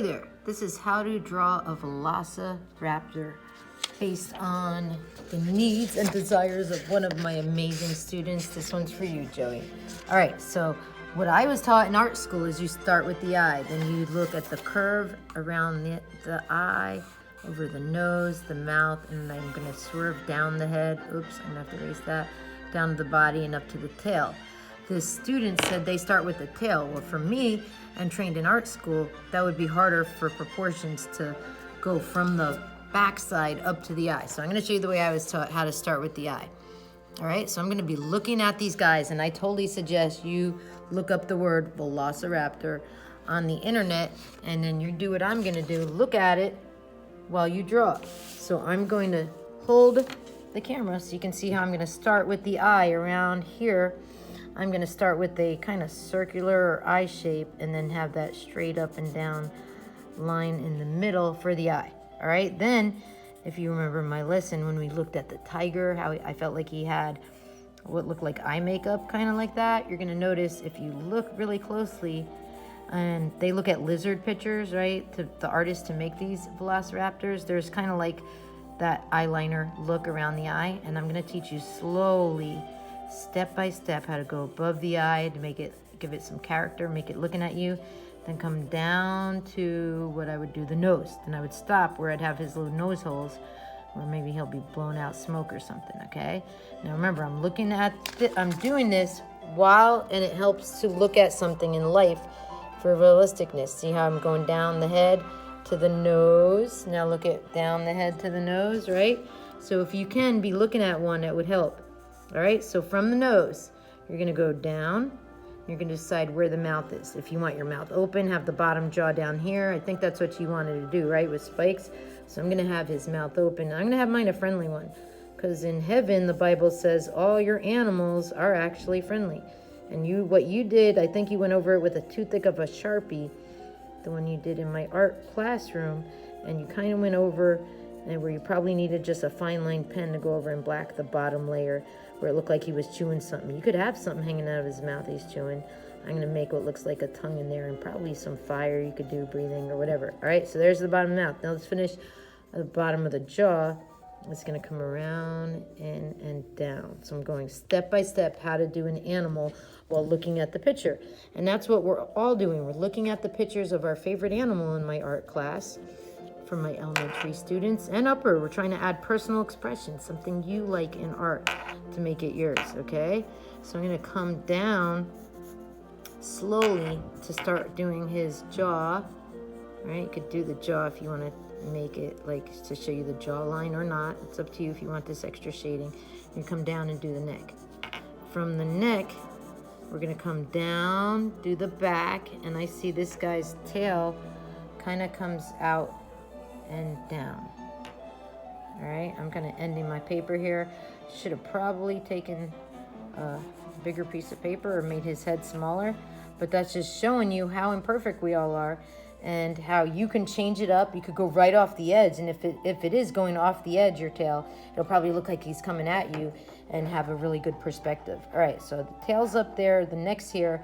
Hey there, this is how to draw a Velociraptor based on the needs and desires of one of my amazing students. This one's for you, Joey. All right, so what I was taught in art school is you start with the eye, then you look at the curve around the eye, over the nose, the mouth, and I'm gonna swerve down the head. Oops, I'm gonna have to erase that. Down the body and up to the tail. The student said they start with the tail. Well, for me, and trained in art school, that would be harder for proportions to go from the backside up to the eye. So I'm gonna show you the way I was taught how to start with the eye. All right, so I'm gonna be looking at these guys, and I totally suggest you look up the word Velociraptor on the internet, and then you do what I'm gonna do, look at it while you draw. So I'm going to hold the camera so you can see how I'm gonna start with the eye around here. I'm gonna start with a kind of circular eye shape and then have that straight up and down line in the middle for the eye. All right, then if you remember my lesson when we looked at the tiger, how I felt like he had what looked like eye makeup, kind of like that. You're gonna notice if you look really closely, and they look at lizard pictures, right? The artists to make these Velociraptors, there's kind of like that eyeliner look around the eye, and I'm gonna teach you slowly, step by step, how to go above the eye to make it, give it some character, make it looking at you, then come down to what I would do, the nose. Then I would stop where I'd have his little nose holes, or maybe he'll be blown out smoke or something, okay? Now remember, I'm looking at, I'm doing this while, and it helps to look at something in life for realisticness. See how I'm going down the head to the nose? Now look at down the head to the nose, right? So if you can be looking at one, that would help. All right, so from the nose, you're gonna go down. You're gonna decide where the mouth is. If you want your mouth open, have the bottom jaw down here. I think that's what you wanted to do, right, with spikes. So I'm gonna have his mouth open. I'm gonna have mine a friendly one, because in heaven, the Bible says all your animals are actually friendly. And what you did, I think you went over it with a toothpick of a Sharpie, the one you did in my art classroom, and you kind of went over and where you probably needed just a fine line pen to go over and black the bottom layer where it looked like he was chewing something. You could have something hanging out of his mouth he's chewing. I'm gonna make what looks like a tongue in there and probably some fire you could do, breathing or whatever. All right, so there's the bottom of the mouth. Now let's finish at the bottom of the jaw. It's gonna come around in and down. So I'm going step by step how to do an animal while looking at the picture. And that's what we're all doing. We're looking at the pictures of our favorite animal in my art class for my elementary students and upper. We're trying to add personal expression, something you like in art to make it yours, okay? So I'm gonna come down slowly to start doing his jaw, all right? You could do the jaw if you wanna make it like to show you the jawline or not. It's up to you if you want this extra shading. You come down and do the neck. From the neck, we're gonna come down, do the back, and I see this guy's tail kind of comes out and down. All right, I'm kind of ending my paper here. Should have probably taken a bigger piece of paper or made his head smaller, but that's just showing you how imperfect we all are and how you can change it up. You could go right off the edge, and if it is going off the edge, your tail, it'll probably look like he's coming at you and have a really good perspective. All right, so the tail's up there, the neck's here.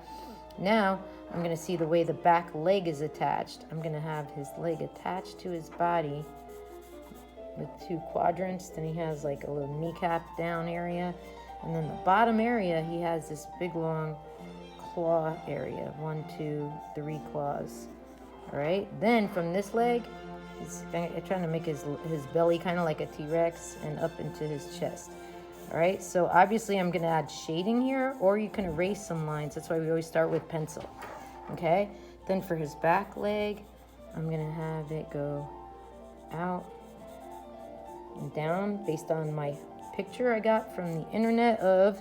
Now I'm gonna see the way the back leg is attached. I'm gonna have his leg attached to his body with two quadrants. Then he has like a little kneecap down area. And then the bottom area, he has this big long claw area. 1, 2, 3 claws. All right, then from this leg, he's trying to make his belly kind of like a T-Rex and up into his chest. All right, so obviously I'm gonna add shading here, or you can erase some lines. That's why we always start with pencil, okay? Then for his back leg, I'm gonna have it go out and down based on my picture I got from the internet of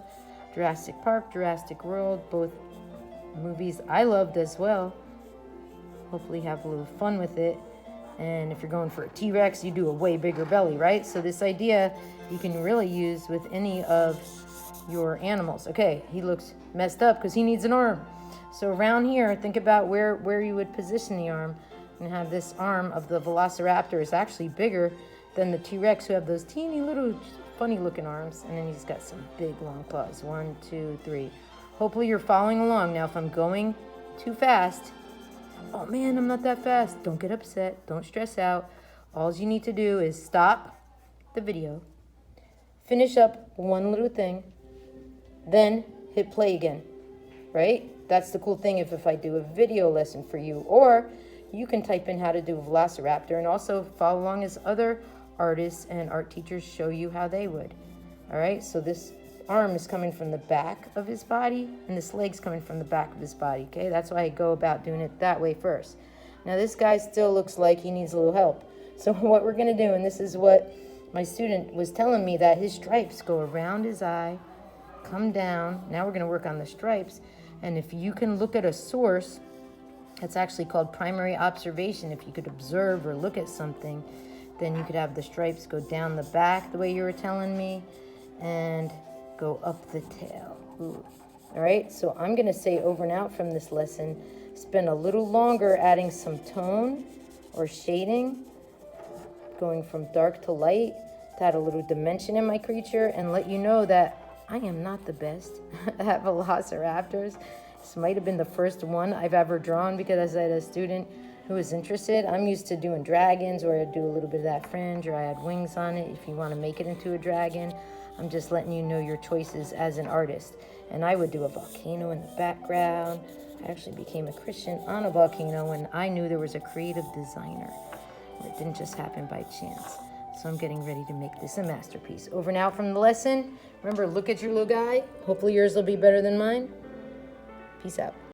Jurassic Park, Jurassic World, both movies I loved as well. Hopefully have a little fun with it. And if you're going for a T-Rex, you do a way bigger belly, right? So this idea you can really use with any of your animals. Okay, he looks messed up because he needs an arm. So around here, think about where you would position the arm and have this arm of the Velociraptor is actually bigger than the T-Rex, who have those teeny little funny looking arms. And then he's got some big long claws. 1, 2, 3. Hopefully you're following along. Now if I'm going too fast, Oh man, I'm not that fast. Don't get upset. Don't stress out. All you need to do is stop the video, finish up one little thing, then hit play again, right? That's the cool thing if I do a video lesson for you. Or you can type in how to do a Velociraptor and also follow along as other artists and art teachers show you how they would. All right, so this arm is coming from the back of his body and this leg's coming from the back of his body, okay? That's why I go about doing it that way first. Now this guy still looks like he needs a little help. So what we're gonna do, and this is what my student was telling me, that his stripes go around his eye, come down. Now we're gonna work on the stripes. And if you can look at a source, that's actually called primary observation. If you could observe or look at something, then you could have the stripes go down the back the way you were telling me and go up the tail. Ooh. All right, so I'm gonna say over and out from this lesson, spend a little longer adding some tone or shading, going from dark to light to add a little dimension in my creature and let you know that I am not the best at Velociraptors. This might have been the first one I've ever drawn because I had a student who was interested. I'm used to doing dragons where I do a little bit of that fringe or I add wings on it if you want to make it into a dragon. I'm just letting you know your choices as an artist. And I would do a volcano in the background. I actually became a Christian on a volcano when I knew there was a creative designer. It didn't just happen by chance. So I'm getting ready to make this a masterpiece. Over and out from the lesson. Remember, look at your little guy. Hopefully yours will be better than mine. Peace out.